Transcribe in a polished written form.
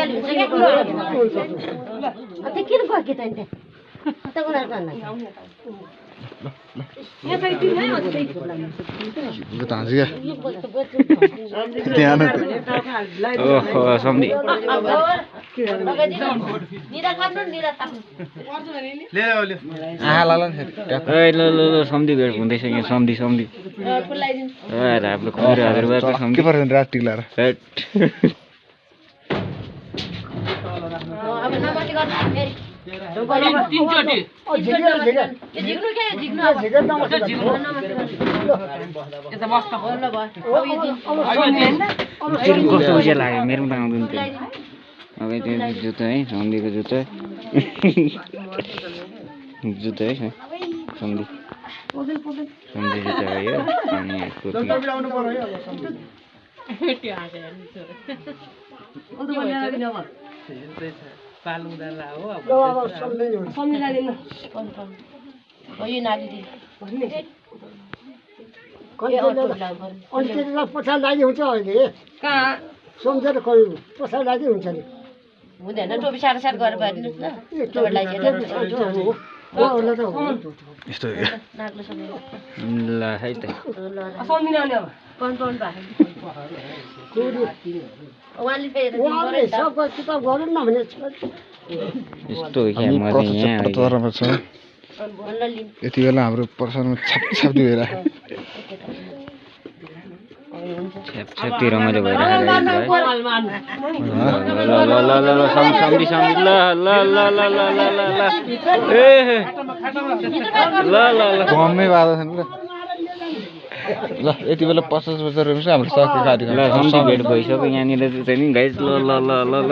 भइहाल्यो हुन्छ क्या त्यो किन गयो कि त नि त उनीहरूको अन्ना सम्धी भेट हुँदैछ यहाँ सम्धी सम्धी आफ्नो खुरा हजुर सम्धी रात टिक्लाएर अब नमस्ते गर्नु फेरि कस्तो उज्यालो लाग्यो मेरो पनि आउँदैन थियो अब त्यो जुत्ता है सम्धीको जुत्ता जुत्ता है सम्धी सम्धी जुत्ता भयो अनि पछाडि लागि हुन्छ अहिले कहाँ सम्झेर खोइ पछाडि लागि हुन्छ नि हुँदैन टोपी साट साट गरेर भइदिनुहोस् न यस्तो ल है त सबको किताब गरौँ न भने यस्तो यहाँ छ यति बेला हाम्रो प्रसादमा छापछाप्ती भइरहेको छ्यापछ्याप्ती रमाइलो भइरहेको सम्धी सम्धी ल ल ल ल ल ल ल ए ल ल ल गममै बाधा छ नि ल यति बेला 50 वर्ष रहेछ हाम्रो सक्यो कार्यक्रम ल सम्धी भेट भइसक्यो यहाँनिर चाहिँ नि गाइस ल ल ल ल ल